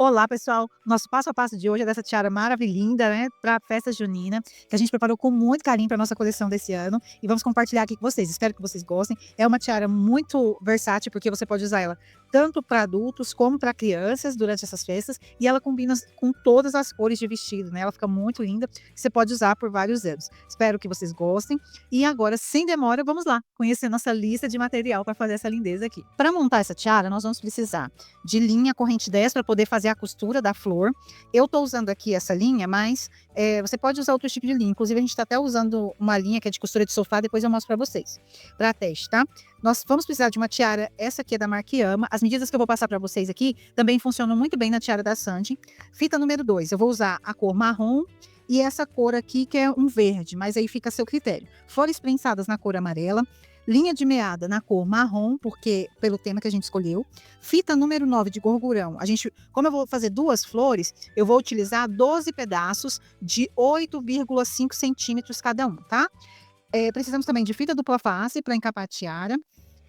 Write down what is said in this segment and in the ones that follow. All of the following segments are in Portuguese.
Olá, pessoal! Nosso passo a passo de hoje é dessa tiara maravilhinda, né, para a festa junina, que a gente preparou com muito carinho para nossa coleção desse ano e vamos compartilhar aqui com vocês. Espero que vocês gostem. É uma tiara muito versátil, porque você pode usar ela tanto para adultos como para crianças durante essas festas e ela combina com todas as cores de vestido, né? Ela fica muito linda, você pode usar por vários anos. Espero que vocês gostem e agora, sem demora, vamos lá conhecer nossa lista de material para fazer essa lindeza aqui. Para montar essa tiara, nós vamos precisar de linha corrente 10 para poder fazer a costura da flor. Eu estou usando aqui essa linha, mas você pode usar outro tipo de linha. Inclusive, a gente está até usando uma linha que é de costura de sofá, depois eu mostro para vocês, para teste, tá? Nós vamos precisar de uma tiara, essa aqui é da marca Ama. As medidas que eu vou passar para vocês aqui também funcionam muito bem na tiara da Sandy. Fita número 2, eu vou usar a cor marrom e essa cor aqui que é um verde, mas aí fica a seu critério. Flores prensadas na cor amarela. Linha de meada na cor marrom, porque pelo tema que a gente escolheu. Fita número 9 de gorgurão. Como eu vou fazer duas flores, eu vou utilizar 12 pedaços de 8,5 centímetros cada um, tá? Precisamos também de fita dupla face para encapar a tiara.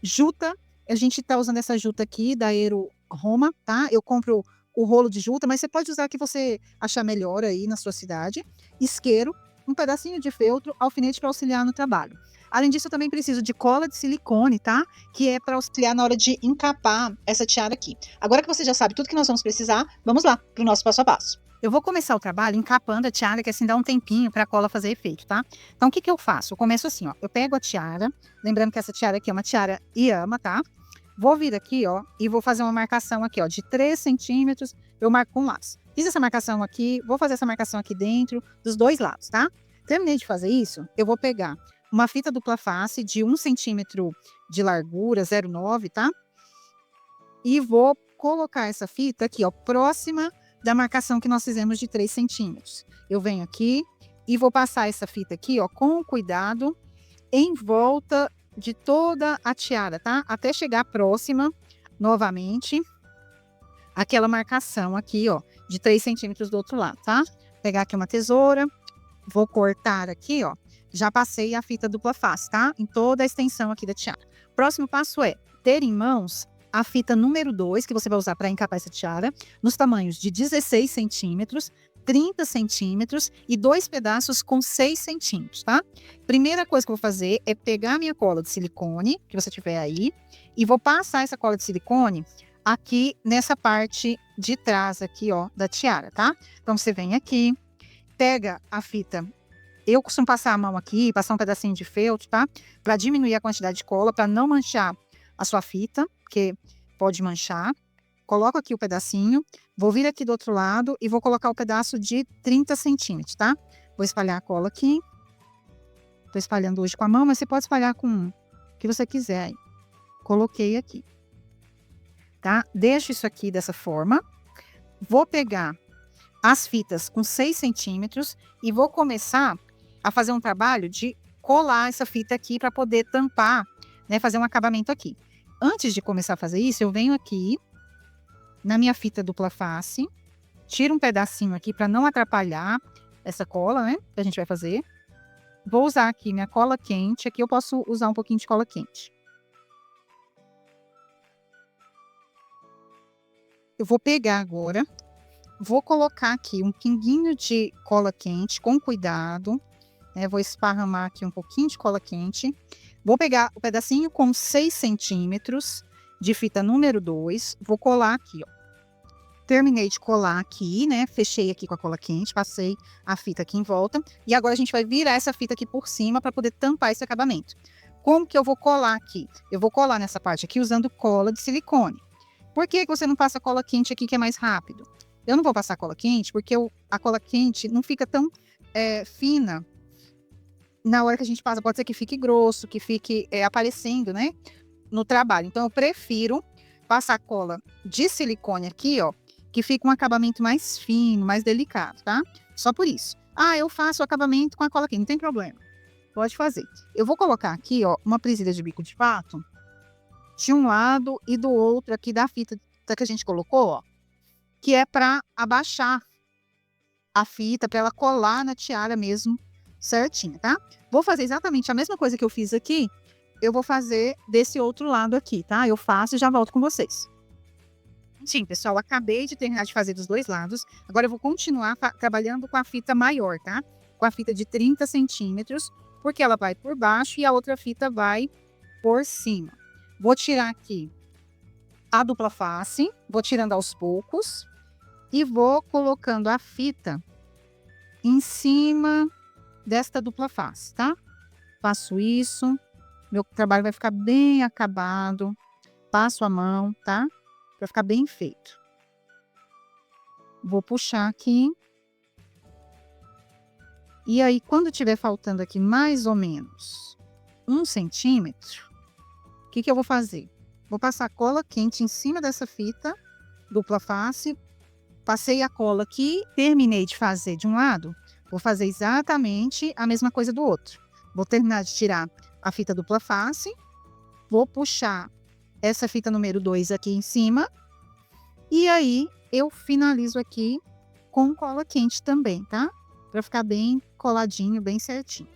Juta, a gente está usando essa juta aqui da Aero Roma, tá? Eu compro o rolo de juta, mas você pode usar o que você achar melhor aí na sua cidade. Isqueiro, um pedacinho de feltro, alfinete para auxiliar no trabalho. Além disso, eu também preciso de cola de silicone, tá? Que é para auxiliar na hora de encapar essa tiara aqui. Agora que você já sabe tudo que nós vamos precisar, vamos lá para o nosso passo a passo. Eu vou começar o trabalho encapando a tiara, que assim dá um tempinho para a cola fazer efeito, tá? Então, o que eu faço? Eu começo assim, ó. Eu pego a tiara, lembrando que essa tiara aqui é uma tiara Iama, tá? Vou vir aqui, ó, e vou fazer uma marcação aqui, ó, de 3 centímetros, eu marco com laço. Fiz essa marcação aqui, vou fazer essa marcação aqui dentro dos dois lados, tá? Terminei de fazer isso, eu vou pegar uma fita dupla face de 1 centímetro de largura, 0,9, tá? E vou colocar essa fita aqui, ó, próxima da marcação que nós fizemos de 3 centímetros. Eu venho aqui e vou passar essa fita aqui, ó, com cuidado, em volta de toda a tiara, tá? Até chegar próxima, novamente, aquela marcação aqui, ó, de 3 centímetros do outro lado, tá? Pegar aqui uma tesoura, vou cortar aqui, ó. Já passei a fita dupla face, tá? Em toda a extensão aqui da tiara. Próximo passo é ter em mãos a fita número 2, que você vai usar para encapar essa tiara, nos tamanhos de 16 centímetros, 30 centímetros e 2 pedaços com 6 centímetros, tá? Primeira coisa que eu vou fazer é pegar a minha cola de silicone, que você tiver aí, e vou passar essa cola de silicone aqui nessa parte de trás aqui, ó, da tiara, tá? Então, você vem aqui, pega a fita. Eu costumo passar a mão aqui, passar um pedacinho de feltro, tá? Para diminuir a quantidade de cola, para não manchar a sua fita, porque pode manchar. Coloco aqui o pedacinho, vou vir aqui do outro lado e vou colocar o pedaço de 30 centímetros, tá? Vou espalhar a cola aqui. Tô espalhando hoje com a mão, mas você pode espalhar com o que você quiser aí. Coloquei aqui, tá? Deixo isso aqui dessa forma. Vou pegar as fitas com 6 centímetros e vou começar a fazer um trabalho de colar essa fita aqui para poder tampar, né? Fazer um acabamento aqui. Antes de começar a fazer isso, eu venho aqui na minha fita dupla face, tiro um pedacinho aqui para não atrapalhar essa cola, né? Que a gente vai fazer. Vou usar aqui minha cola quente. Aqui eu posso usar um pouquinho de cola quente. Eu vou pegar agora, vou colocar aqui um pinguinho de cola quente, com cuidado, né? Vou esparramar aqui um pouquinho de cola quente. Vou pegar o pedacinho com 6 centímetros de fita número 2, vou colar aqui, ó. Terminei de colar aqui, né? Fechei aqui com a cola quente, passei a fita aqui em volta. E agora a gente vai virar essa fita aqui por cima para poder tampar esse acabamento. Como que eu vou colar aqui? Eu vou colar nessa parte aqui usando cola de silicone. Por que você não passa cola quente aqui que é mais rápido? Eu não vou passar cola quente porque a cola quente não fica tão fina. Na hora que a gente passa, pode ser que fique grosso, que fique aparecendo, né? No trabalho. Então, eu prefiro passar cola de silicone aqui, ó, que fica um acabamento mais fino, mais delicado, tá? Só por isso. Ah, eu faço o acabamento com a cola aqui, não tem problema. Pode fazer. Eu vou colocar aqui, ó, uma presilha de bico de pato de um lado e do outro aqui da fita que a gente colocou, ó, que é para abaixar a fita, para ela colar na tiara mesmo certinha, tá? Vou fazer exatamente a mesma coisa que eu fiz aqui, eu vou fazer desse outro lado aqui, tá? Eu faço e já volto com vocês. Prontinho, pessoal, acabei de terminar de fazer dos 2 lados. Agora eu vou continuar trabalhando com a fita maior, tá? Com a fita de 30 centímetros, porque ela vai por baixo e a outra fita vai por cima. Vou tirar aqui a dupla face, vou tirando aos poucos e vou colocando a fita em cima desta dupla face, tá? Faço isso, meu trabalho vai ficar bem acabado. Passo a mão, tá? Para ficar bem feito. Vou puxar aqui. E aí, quando tiver faltando aqui mais ou menos 1 centímetro, o que eu vou fazer? Vou passar cola quente em cima dessa fita, dupla face. Passei a cola aqui, terminei de fazer de um lado, vou fazer exatamente a mesma coisa do outro. Vou terminar de tirar a fita dupla face, vou puxar essa fita número 2 aqui em cima, e aí eu finalizo aqui com cola quente também, tá? Para ficar bem coladinho, bem certinho.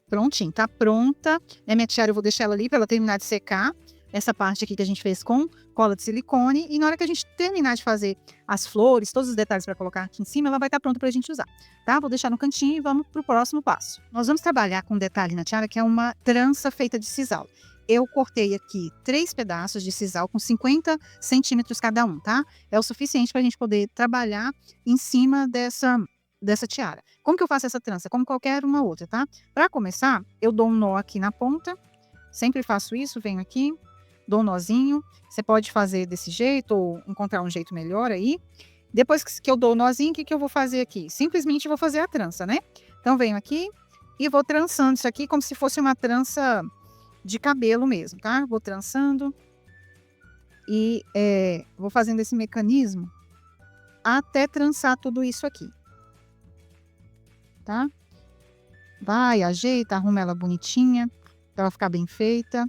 Prontinho, tá pronta. Minha tiara eu vou deixar ela ali para ela terminar de secar. Essa parte aqui que a gente fez com cola de silicone. E na hora que a gente terminar de fazer as flores, todos os detalhes para colocar aqui em cima, ela vai estar pronta para a gente usar, tá? Vou deixar no cantinho e vamos para o próximo passo. Nós vamos trabalhar com um detalhe na tiara que é uma trança feita de sisal. Eu cortei aqui 3 pedaços de sisal com 50 centímetros cada um, tá? É o suficiente para a gente poder trabalhar em cima dessa tiara. Como que eu faço essa trança? Como qualquer uma outra, tá? Para começar, eu dou um nó aqui na ponta. Sempre faço isso, venho aqui, dou um nozinho. Você pode fazer desse jeito ou encontrar um jeito melhor aí. Depois que eu dou o nozinho, o que eu vou fazer aqui? Simplesmente vou fazer a trança, né? Então, venho aqui e vou trançando isso aqui como se fosse uma trança de cabelo mesmo, tá? Vou trançando e vou fazendo esse mecanismo até trançar tudo isso aqui, tá? Vai, ajeita, arruma ela bonitinha, para ela ficar bem feita.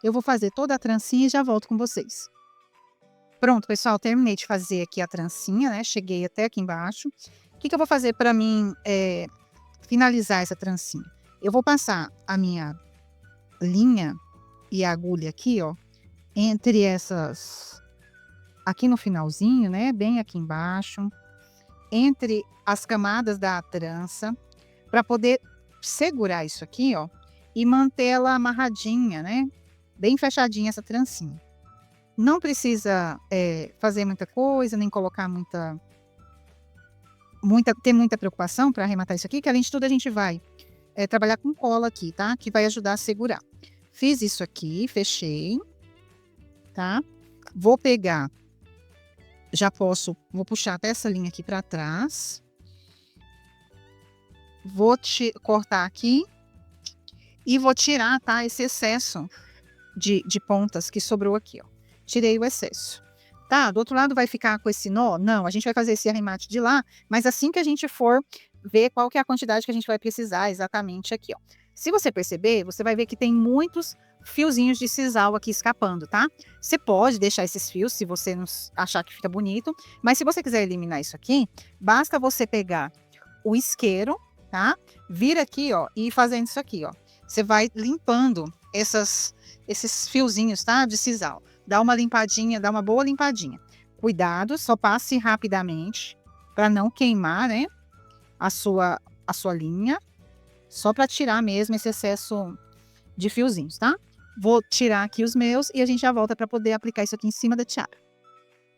Eu vou fazer toda a trancinha e já volto com vocês. Pronto, pessoal, terminei de fazer aqui a trancinha, né? Cheguei até aqui embaixo. O que eu vou fazer para mim finalizar essa trancinha? Eu vou passar a minha linha e a agulha aqui, ó, entre essas, aqui no finalzinho, né? Bem aqui embaixo, entre as camadas da trança, para poder segurar isso aqui, ó, e manter ela amarradinha, né? Bem fechadinha essa trancinha. Não precisa fazer muita coisa, nem colocar ter muita preocupação para arrematar isso aqui, que além de tudo a gente vai trabalhar com cola aqui, tá? Que vai ajudar a segurar. Fiz isso aqui, fechei, tá? Vou pegar, vou puxar até essa linha aqui para trás. Vou cortar aqui e vou tirar, tá? Esse excesso de pontas que sobrou aqui, ó. Tirei o excesso. Tá? Do outro lado vai ficar com esse nó? Não, a gente vai fazer esse arremate de lá, mas assim que a gente for ver qual que é a quantidade que a gente vai precisar exatamente aqui, ó. Se você perceber, você vai ver que tem muitos fiozinhos de sisal aqui escapando, tá? Você pode deixar esses fios se você não achar que fica bonito, mas se você quiser eliminar isso aqui, basta você pegar o isqueiro, tá? Vir aqui, ó, e ir fazendo isso aqui, ó. Você vai limpando esses fiozinhos, tá? De sisal. Dá uma limpadinha, dá uma boa limpadinha. Cuidado, só passe rapidamente para não queimar, né? A sua linha. Só para tirar mesmo esse excesso de fiozinhos, tá? Vou tirar aqui os meus e a gente já volta para poder aplicar isso aqui em cima da tiara.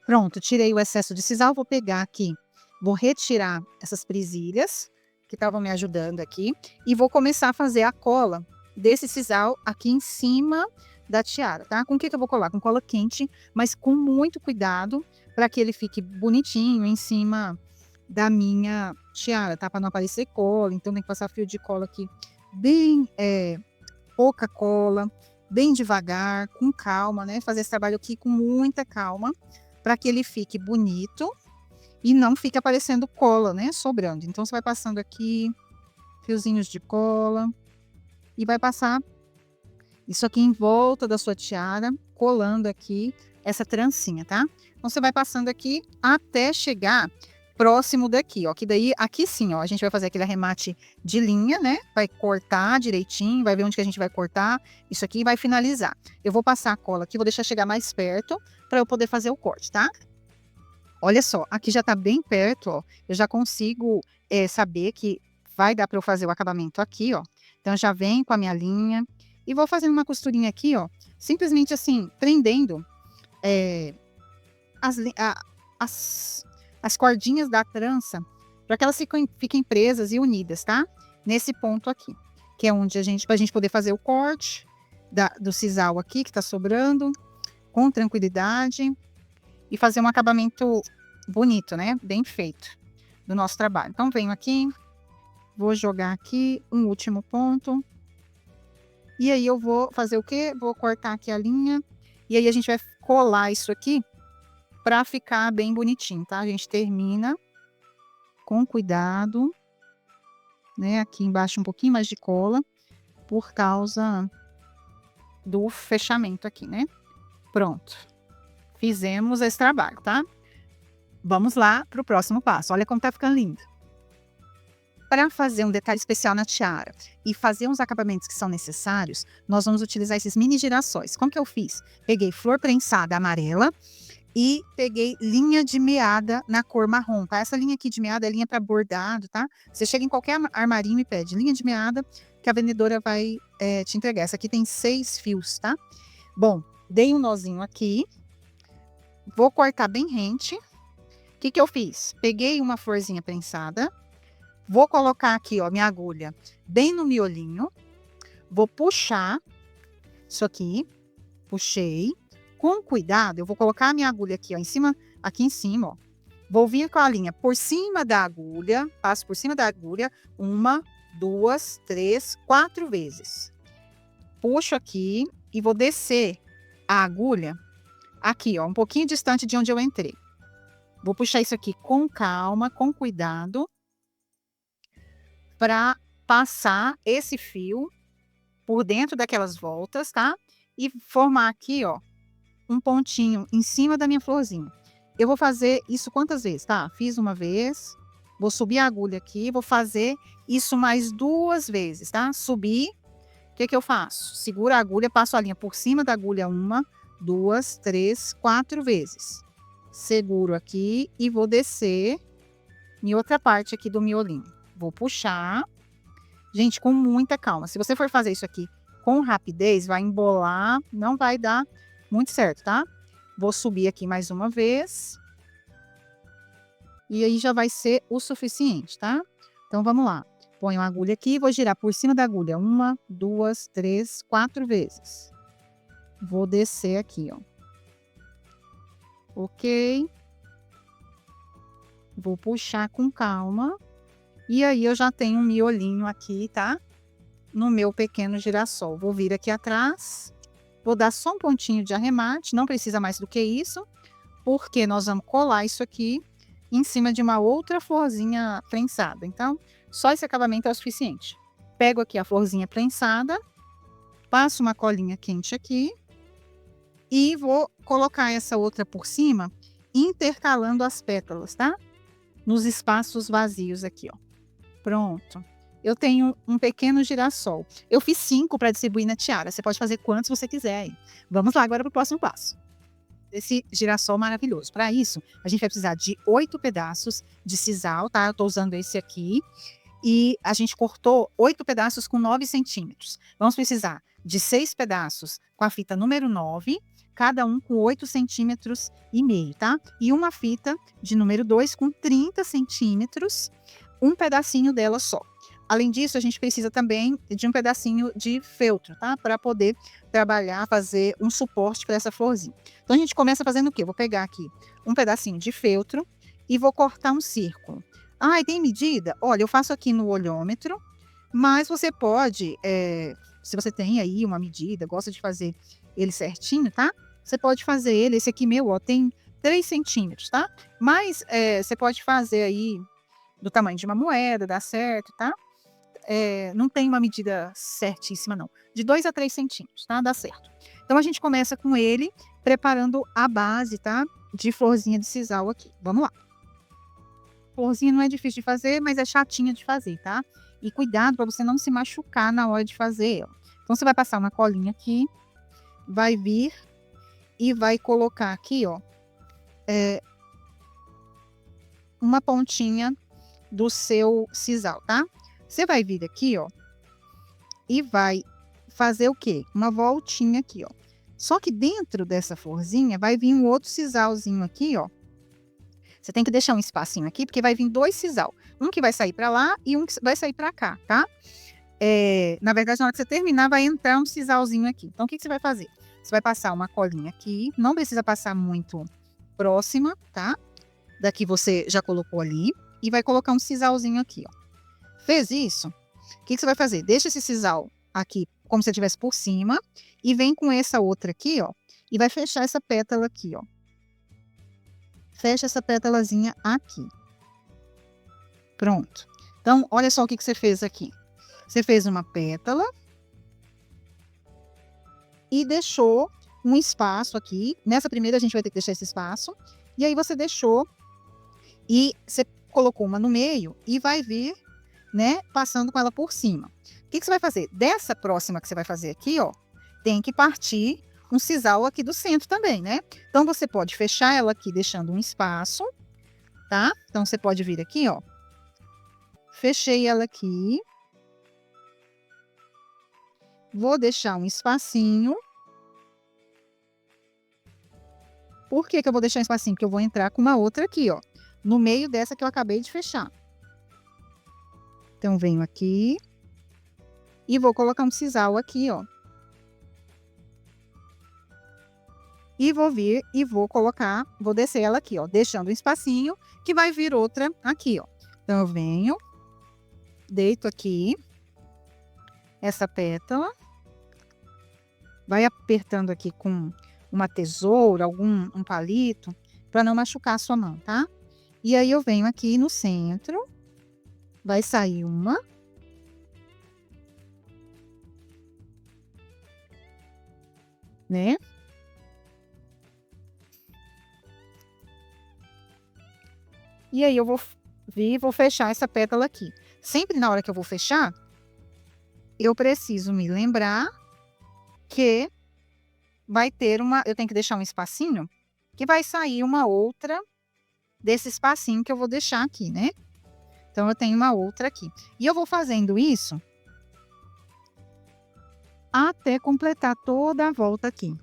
Pronto, tirei o excesso de sisal. Vou pegar aqui, vou retirar essas presilhas que estavam me ajudando aqui e vou começar a fazer a cola desse sisal aqui em cima da tiara, tá? Com o que eu vou colar? Com cola quente, mas com muito cuidado para que ele fique bonitinho em cima da minha tiara, tá? Para não aparecer cola, então tem que passar fio de cola aqui bem, pouca cola, bem devagar, com calma, né? Fazer esse trabalho aqui com muita calma para que ele fique bonito e não fique aparecendo cola, né? Sobrando. Então você vai passando aqui fiozinhos de cola e vai passar isso aqui em volta da sua tiara, colando aqui essa trancinha, tá? Então, você vai passando aqui até chegar próximo daqui, ó, que daí aqui sim, ó, a gente vai fazer aquele arremate de linha, né? Vai cortar direitinho, vai ver onde que a gente vai cortar isso aqui e vai finalizar. Eu vou passar a cola aqui, vou deixar chegar mais perto para eu poder fazer o corte, tá? Olha só, aqui já tá bem perto, ó. Eu já consigo saber que vai dar para eu fazer o acabamento aqui, ó. Então, já venho com a minha linha e vou fazendo uma costurinha aqui, ó. Simplesmente assim, prendendo as, li- a- as, as cordinhas da trança para que elas fiquem presas e unidas, tá? Nesse ponto aqui, que é onde pra gente poder fazer o corte do sisal aqui, que tá sobrando, com tranquilidade e fazer um acabamento bonito, né? Bem feito do nosso trabalho. Então, venho aqui, vou jogar aqui um último ponto. E aí, eu vou fazer o quê? Vou cortar aqui a linha. E aí, a gente vai colar isso aqui para ficar bem bonitinho, tá? A gente termina com cuidado, né? Aqui embaixo um pouquinho mais de cola, por causa do fechamento aqui, né? Pronto. Fizemos esse trabalho, tá? Vamos lá para o próximo passo. Olha como tá ficando lindo. Para fazer um detalhe especial na tiara e fazer uns acabamentos que são necessários, nós vamos utilizar esses mini girassóis. Como que eu fiz? Peguei flor prensada amarela e peguei linha de meada na cor marrom, tá? Essa linha aqui de meada é linha para bordado, tá? Você chega em qualquer armarinho e pede linha de meada que a vendedora vai te entregar. Essa aqui tem 6 fios, tá? Bom, dei um nozinho aqui. Vou cortar bem rente. O que que eu fiz? Peguei uma florzinha prensada. Vou colocar aqui, ó, minha agulha bem no miolinho. Vou puxar isso aqui. Puxei. Com cuidado, eu vou colocar a minha agulha aqui, ó, aqui em cima, ó. Vou vir com a linha por cima da agulha, passo por cima da agulha, 1, 2, 3, 4 vezes. Puxo aqui e vou descer a agulha aqui, ó, um pouquinho distante de onde eu entrei. Vou puxar isso aqui com calma, com cuidado, para passar esse fio por dentro daquelas voltas, tá? E formar aqui, ó, um pontinho em cima da minha florzinha. Eu vou fazer isso quantas vezes, tá? Fiz uma vez, vou subir a agulha aqui, vou fazer isso mais 2 vezes, tá? Subir, o que que eu faço? Seguro a agulha, passo a linha por cima da agulha 1, 2, 3, 4 vezes. Seguro aqui e vou descer em outra parte aqui do miolinho. Vou puxar. Gente, com muita calma. Se você for fazer isso aqui com rapidez, vai embolar, não vai dar muito certo, tá? Vou subir aqui mais uma vez. E aí já vai ser o suficiente, tá? Então, vamos lá. Ponho a agulha aqui, vou girar por cima da agulha 1, 2, 3, 4 vezes. Vou descer aqui, ó. Ok. Vou puxar com calma. E aí, eu já tenho um miolinho aqui, tá? No meu pequeno girassol. Vou vir aqui atrás. Vou dar só um pontinho de arremate, não precisa mais do que isso, porque nós vamos colar isso aqui em cima de uma outra florzinha prensada. Então, só esse acabamento é o suficiente. Pego aqui a florzinha prensada, passo uma colinha quente aqui e vou colocar essa outra por cima, intercalando as pétalas, tá? Nos espaços vazios aqui, ó. Pronto. Eu tenho um pequeno girassol. Eu fiz 5 para distribuir na tiara. Você pode fazer quantos você quiser aí. Vamos lá agora para o próximo passo. Esse girassol maravilhoso. Para isso, a gente vai precisar de 8 pedaços de sisal, tá? Eu tô usando esse aqui. E a gente cortou 8 pedaços com 9 centímetros. Vamos precisar de 6 pedaços com a fita número 9, cada um com 8 centímetros e meio, tá? E uma fita de número 2 com 30 centímetros, um pedacinho dela só. Além disso, a gente precisa também de um pedacinho de feltro, tá? Para poder trabalhar, fazer um suporte para essa florzinha. Então, a gente começa fazendo o quê? Vou pegar aqui um pedacinho de feltro e vou cortar um círculo. Ah, e tem medida? Olha, eu faço aqui no olhômetro, mas você pode, se você tem aí uma medida, gosta de fazer ele certinho, tá? Você pode fazer ele, esse aqui meu, ó, tem 3 centímetros, tá? Mas você pode fazer aí do tamanho de uma moeda, dá certo, tá? Não tem uma medida certíssima, não. De 2 a 3 centímetros, tá? Dá certo. Então, a gente começa com ele, preparando a base, tá? De florzinha de sisal aqui. Vamos lá. florzinha não é difícil de fazer, mas é chatinha de fazer, tá? E cuidado para você não se machucar na hora de fazer ela. Então, você vai passar uma colinha aqui, vai vir e vai colocar aqui, ó, uma pontinha do seu sisal, tá? Você vai vir aqui, ó, e vai fazer o quê? Uma voltinha aqui, ó. Só que dentro dessa florzinha vai vir um outro sisalzinho aqui, ó. Você tem que deixar um espacinho aqui, porque vai vir 2 sisal. Um que vai sair para lá e um que vai sair para cá, tá? Na verdade, na hora que você terminar, vai entrar um sisalzinho aqui. Então, o que você vai fazer? Você vai passar uma colinha aqui, não precisa passar muito próxima, tá? Daqui você já colocou ali. E vai colocar um sisalzinho aqui, ó. Fez isso? O que você vai fazer? Deixa esse sisal aqui, como se estivesse por cima. E vem com essa outra aqui, ó. E vai fechar essa pétala aqui, ó. Fecha essa pétalazinha aqui. Pronto. Então, olha só o que você fez aqui. Você fez uma pétala. E deixou um espaço aqui. Nessa primeira, a gente vai ter que deixar esse espaço. E aí, você deixou. E você colocou uma no meio e vai vir, né, passando com ela por cima. O que você vai fazer? Dessa próxima que você vai fazer aqui, ó, tem que partir um sisal aqui do centro também, né? Então, você pode fechar ela aqui, deixando um espaço, tá? Então, você pode vir aqui, ó. Fechei ela aqui. Vou deixar um espacinho. Por que eu vou deixar um espacinho? Porque eu vou entrar com uma outra aqui, ó, no meio dessa que eu acabei de fechar. Então, venho aqui e vou colocar um sisal aqui, ó. E vou vir e vou colocar, vou descer ela aqui, ó, deixando um espacinho que vai vir outra aqui, ó. Então, eu venho, deito aqui essa pétala, vai apertando aqui com uma tesoura, um palito, para não machucar a sua mão, tá? E aí, eu venho aqui no centro, vai sair uma. Né? E aí, eu vou vir, vou fechar essa pétala aqui. Sempre na hora que eu vou fechar, eu preciso me lembrar que vai ter eu tenho que deixar um espacinho, que vai sair uma outra desse espacinho que eu vou deixar aqui, né? Então, eu tenho uma outra aqui. E eu vou fazendo isso até completar toda a volta aqui.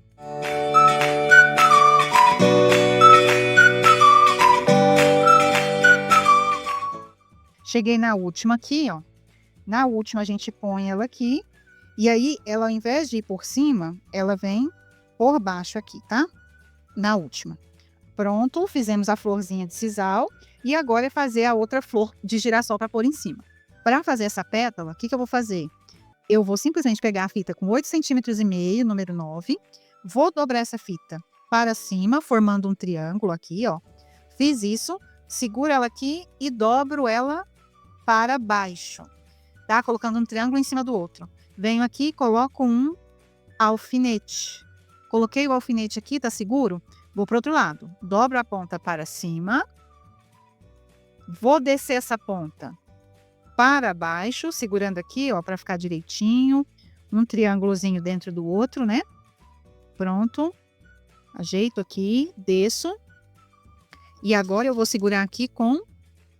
Cheguei na última aqui, ó. Na última, a gente põe ela aqui. E aí, ela, ao invés de ir por cima, ela vem por baixo aqui, tá? Na última. Pronto, fizemos a florzinha de sisal. E agora é fazer a outra flor de girassol para pôr em cima. Para fazer essa pétala, o que eu vou fazer? Eu vou simplesmente pegar a fita com 8,5 centímetros, número 9. Vou dobrar essa fita para cima, formando um triângulo aqui, ó. Fiz isso, seguro ela aqui e dobro ela para baixo, tá? Colocando um triângulo em cima do outro. Venho aqui e coloco um alfinete. Coloquei o alfinete aqui, tá seguro? Vou para o outro lado. Dobro a ponta para cima. Vou descer essa ponta para baixo, segurando aqui, ó, para ficar direitinho. Um triângulozinho dentro do outro, né? Pronto. Ajeito aqui, desço. E agora eu vou segurar aqui com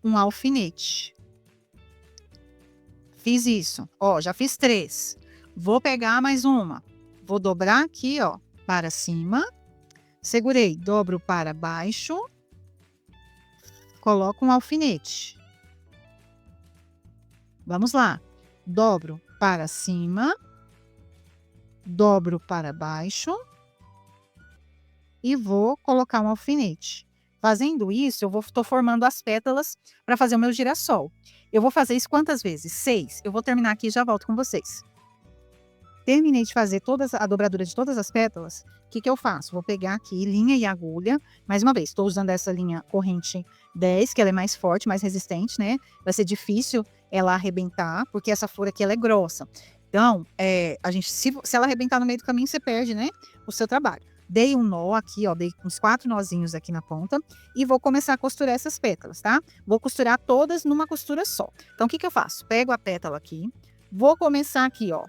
um alfinete. Fiz isso. Ó, já fiz 3. Vou pegar mais uma. Vou dobrar aqui, ó, para cima. Segurei, dobro para baixo. Coloco um alfinete. Vamos lá. Dobro para cima. Dobro para baixo. E vou colocar um alfinete. Fazendo isso, tô formando as pétalas para fazer o meu girassol. Eu vou fazer isso quantas vezes? 6. Eu vou terminar aqui e já volto com vocês. Terminei de fazer a dobradura de todas as pétalas. O que eu faço? Vou pegar aqui linha e agulha. Mais uma vez, estou usando essa linha corrente 10, que ela é mais forte, mais resistente, né? Vai ser difícil ela arrebentar, porque essa flor aqui ela é grossa. Então, se ela arrebentar no meio do caminho, você perde, né, o seu trabalho. Dei um nó aqui, ó, dei uns 4 nozinhos aqui na ponta e vou começar a costurar essas pétalas, tá? Vou costurar todas numa costura só. Então, o que que eu faço? Pego a pétala aqui, vou começar aqui, ó.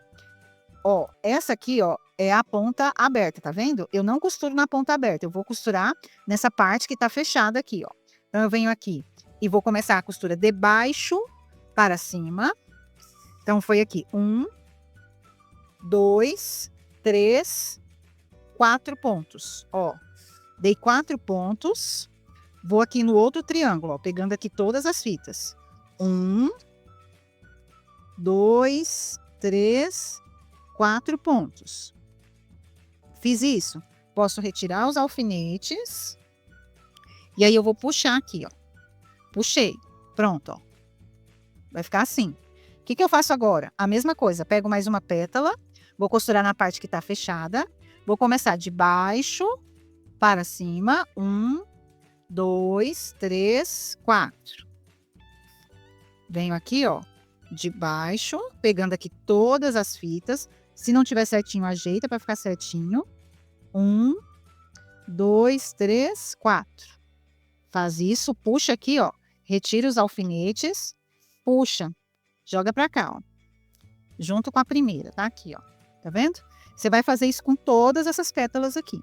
Ó, essa aqui, ó, é a ponta aberta, tá vendo? Eu não costuro na ponta aberta, eu vou costurar nessa parte que tá fechada aqui, ó. Então, eu venho aqui e vou começar a costura de baixo para cima. Então, foi aqui 1, 2, 3, 4 pontos, ó. Dei 4 pontos, vou aqui no outro triângulo, ó, pegando aqui todas as fitas. 1, 2, 3, 4 pontos. Fiz isso, posso retirar os alfinetes. E aí eu vou puxar aqui, ó. Puxei, pronto, ó. Vai ficar assim. O que que eu faço agora? A mesma coisa, pego mais uma pétala, vou costurar na parte que tá fechada. Vou começar de baixo para cima. 1, 2, 3, 4. Venho aqui, ó, de baixo, pegando aqui todas as fitas. Se não tiver certinho, ajeita para ficar certinho. 1, 2, 3, 4. Faz isso, puxa aqui, ó. Retira os alfinetes, puxa, joga para cá, ó. Junto com a primeira, tá? Aqui, ó. Tá vendo? Você vai fazer isso com todas essas pétalas aqui.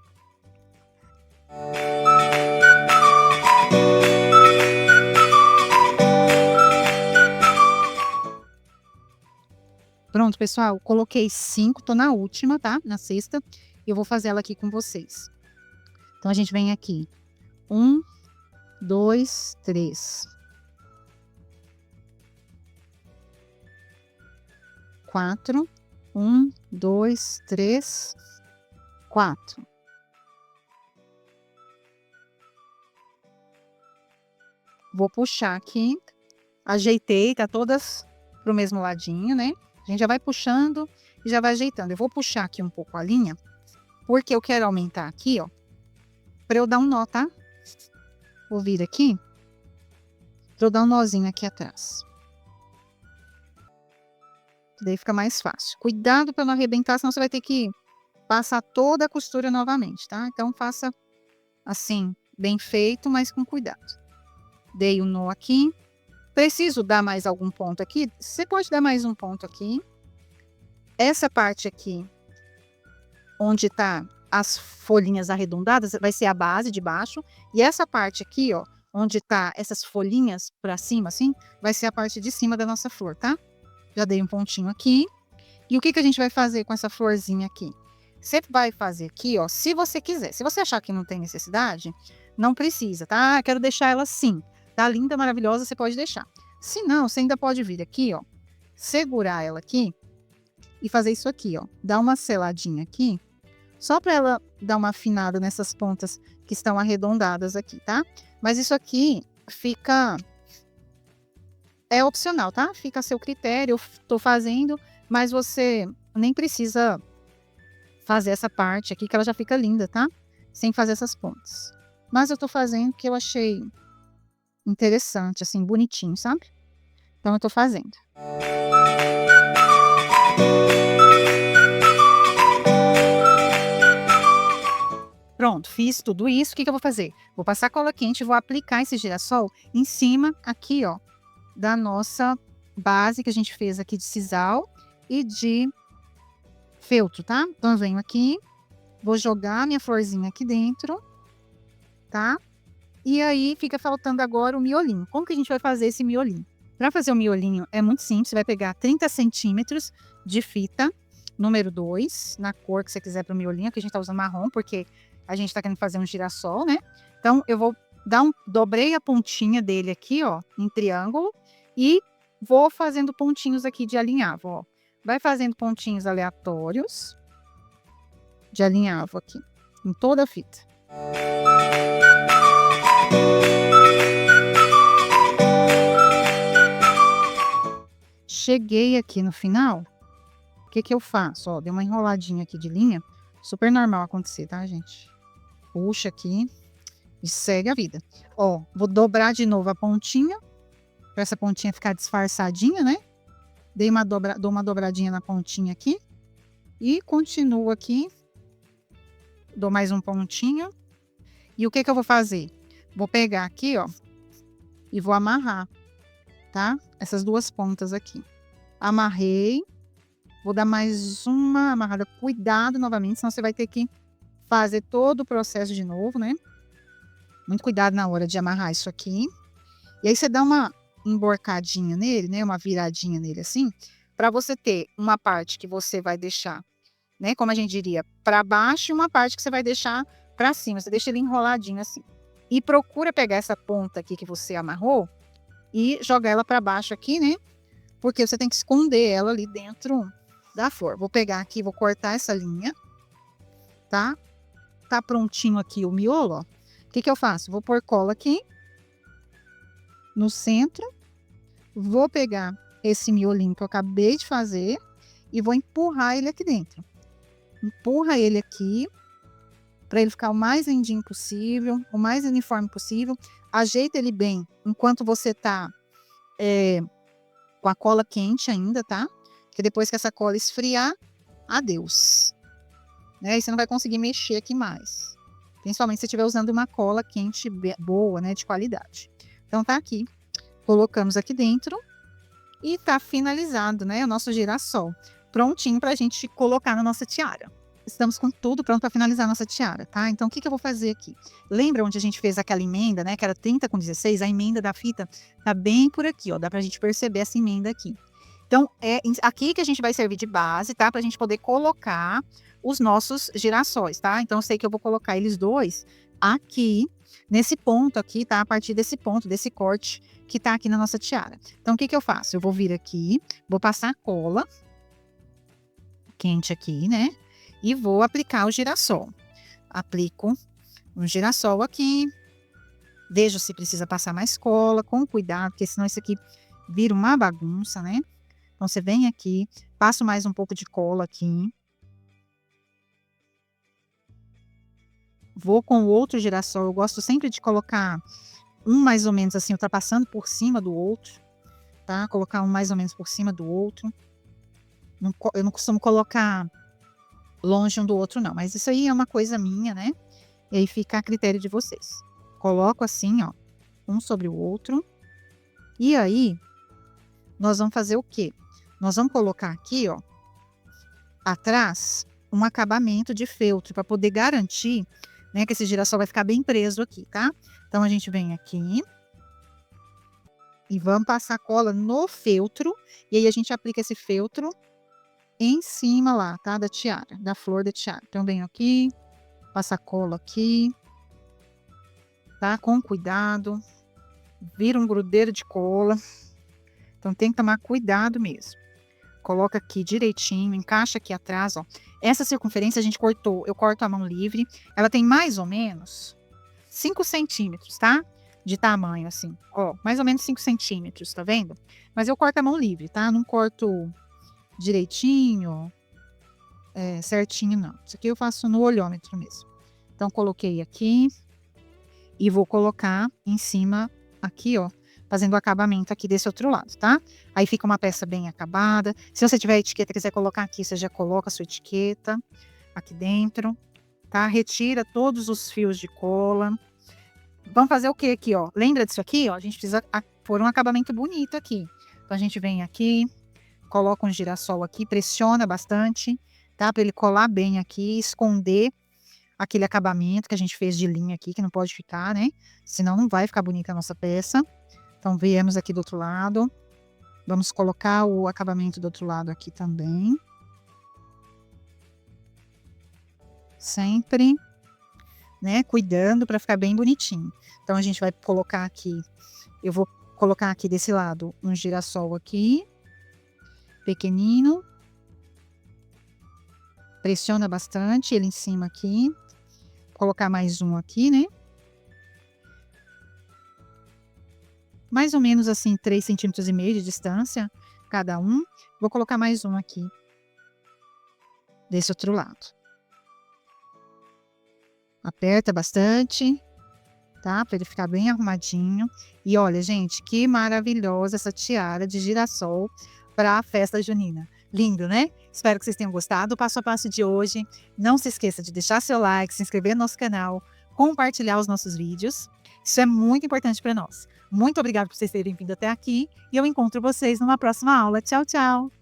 Pronto, pessoal, coloquei 5, tô na última, tá? Na sexta, e eu vou fazer ela aqui com vocês. Então, a gente vem aqui. 1, 2, 3. 4. 1, 2, 3, 4. Vou puxar aqui. Ajeitei, tá todas pro mesmo ladinho, né? A gente já vai puxando e já vai ajeitando. Eu vou puxar aqui um pouco a linha, porque eu quero aumentar aqui, ó, pra eu dar um nó, tá? Vou vir aqui, pra eu dar um nozinho aqui atrás. Daí fica mais fácil. Cuidado para não arrebentar, senão você vai ter que passar toda a costura novamente, tá? Então, faça assim, bem feito, mas com cuidado. Dei o nó aqui. Preciso dar mais algum ponto aqui? Você pode dar mais um ponto aqui. Essa parte aqui, onde tá as folhinhas arredondadas, vai ser a base de baixo. E essa parte aqui, ó, onde tá essas folhinhas para cima, assim, vai ser a parte de cima da nossa flor, tá? Já dei um pontinho aqui. E o que que a gente vai fazer com essa florzinha aqui? Você vai fazer aqui, ó, se você quiser. Se você achar que não tem necessidade, não precisa, tá? Quero deixar ela assim. Tá linda, maravilhosa, você pode deixar. Se não, você ainda pode vir aqui, ó, segurar ela aqui e fazer isso aqui, ó. Dar uma seladinha aqui, só para ela dar uma afinada nessas pontas que estão arredondadas aqui, tá? Mas isso aqui fica... é opcional, tá? Fica a seu critério, eu tô fazendo, mas você nem precisa fazer essa parte aqui, que ela já fica linda, tá? Sem fazer essas pontas. Mas eu tô fazendo porque eu achei interessante, assim, bonitinho, sabe? Então, eu tô fazendo. Pronto, fiz tudo isso. O que que eu vou fazer? Vou passar cola quente e vou aplicar esse girassol em cima, aqui, ó, da nossa base que a gente fez aqui de sisal e de feltro, tá? Então, eu venho aqui, vou jogar minha florzinha aqui dentro, tá? E aí, fica faltando agora o miolinho. Como que a gente vai fazer esse miolinho? Para fazer o miolinho é muito simples, você vai pegar 30 centímetros de fita, número 2, na cor que você quiser para o miolinho, que a gente tá usando marrom, porque a gente tá querendo fazer um girassol, né? Então, eu vou dar dobrei a pontinha dele aqui, ó, em triângulo, e vou fazendo pontinhos aqui de alinhavo, ó. Vai fazendo pontinhos aleatórios de alinhavo aqui, em toda a fita. Cheguei aqui no final, o que que eu faço? Ó, dei uma enroladinha aqui de linha, super normal acontecer, tá, gente? Puxa aqui e segue a vida. Ó, vou dobrar de novo a pontinha, para essa pontinha ficar disfarçadinha, né? Dou uma dobradinha na pontinha aqui e continuo aqui Dou mais um pontinho. E o que que eu vou fazer? Vou pegar aqui, ó, e vou amarrar, tá? Essas duas pontas aqui. Amarrei. Vou dar mais uma amarrada. Cuidado novamente, senão você vai ter que fazer todo o processo de novo, né? Muito cuidado na hora de amarrar isso aqui. E aí você dá uma emborcadinha nele, né? Uma viradinha nele assim, para você ter uma parte que você vai deixar, né? Como a gente diria, para baixo e uma parte que você vai deixar para cima. Você deixa ele enroladinho assim. E procura pegar essa ponta aqui que você amarrou e jogar ela para baixo aqui, né? Porque você tem que esconder ela ali dentro da flor. Vou pegar aqui, vou cortar essa linha, tá? Tá prontinho aqui o miolo, ó. O que que eu faço? Vou pôr cola aqui no centro. Vou pegar esse miolinho que eu acabei de fazer e vou empurrar ele aqui dentro. Empurra ele aqui para ele ficar o mais lindinho possível, o mais uniforme possível. Ajeita ele bem enquanto você tá com a cola quente ainda, tá? Porque depois que essa cola esfriar, adeus. Né? Aí você não vai conseguir mexer aqui mais. Principalmente se estiver usando uma cola quente boa, né? De qualidade. Então tá aqui. Colocamos aqui dentro. E tá finalizado, né? O nosso girassol. Prontinho pra gente colocar na nossa tiara. Estamos com tudo pronto para finalizar a nossa tiara, tá? Então, o que que eu vou fazer aqui? Lembra onde a gente fez aquela emenda, né? Que era 30 com 16? A emenda da fita tá bem por aqui, ó. Dá pra gente perceber essa emenda aqui. Então, é aqui que a gente vai servir de base, tá? Pra gente poder colocar os nossos girassóis, tá? Então, eu sei que eu vou colocar eles dois aqui, nesse ponto aqui, tá? A partir desse ponto, desse corte que tá aqui na nossa tiara. Então, o que que eu faço? Eu vou vir aqui, vou passar cola quente aqui, né? E vou aplicar o girassol. Aplico um girassol aqui. Vejo se precisa passar mais cola, com cuidado, porque senão isso aqui vira uma bagunça, né? Então, você vem aqui, passo mais um pouco de cola aqui. Vou com o outro girassol. Eu gosto sempre de colocar um mais ou menos assim, ultrapassando por cima do outro, tá? Colocar um mais ou menos por cima do outro. Eu não costumo colocar longe um do outro, não. Mas isso aí é uma coisa minha, né? E aí fica a critério de vocês. Coloco assim, ó, um sobre o outro. E aí, nós vamos fazer o quê? Nós vamos colocar aqui, ó, atrás, um acabamento de feltro, para poder garantir, né, que esse girassol vai ficar bem preso aqui, tá? Então, a gente vem aqui e vamos passar cola no feltro. E aí, a gente aplica esse feltro em cima lá, tá? Da tiara, da flor da tiara. Então, venho aqui, passa cola aqui, tá? Com cuidado. Vira um grudeiro de cola. Então, tem que tomar cuidado mesmo. Coloca aqui direitinho, encaixa aqui atrás, ó. Essa circunferência a gente cortou, eu corto a mão livre. Ela tem mais ou menos 5 centímetros, tá? De tamanho, assim. Ó, mais ou menos 5 centímetros, tá vendo? Mas eu corto a mão livre, tá? Não corto direitinho, certinho, não. Isso aqui eu faço no olhômetro mesmo. Então, coloquei aqui e vou colocar em cima aqui, ó, fazendo o acabamento aqui desse outro lado, tá? Aí fica uma peça bem acabada. Se você tiver etiqueta e quiser colocar aqui, você já coloca a sua etiqueta aqui dentro, tá? Retira todos os fios de cola. Vamos fazer o que aqui, ó? Lembra disso aqui, ó? A gente precisa pôr um acabamento bonito aqui. Então, a gente vem aqui, coloca um girassol aqui, pressiona bastante, tá? Para ele colar bem aqui, esconder aquele acabamento que a gente fez de linha aqui, que não pode ficar, né? Senão não vai ficar bonita a nossa peça. Então, viemos aqui do outro lado. Vamos colocar o acabamento do outro lado aqui também. Sempre, né? Cuidando para ficar bem bonitinho. Então, a gente vai colocar aqui, eu vou colocar aqui desse lado um girassol aqui, pequenino. Pressiona bastante ele em cima aqui. Vou colocar mais um aqui, né? Mais ou menos assim, 3,5 centímetros de distância, cada um. Vou colocar mais um aqui, desse outro lado. Aperta bastante, tá? Para ele ficar bem arrumadinho. E olha, gente, que maravilhosa essa tiara de girassol para a festa junina. Lindo, né? Espero que vocês tenham gostado do passo a passo de hoje. Não se esqueça de deixar seu like, se inscrever no nosso canal, compartilhar os nossos vídeos. Isso é muito importante para nós. Muito obrigada por vocês terem vindo até aqui e eu encontro vocês numa próxima aula. Tchau, tchau!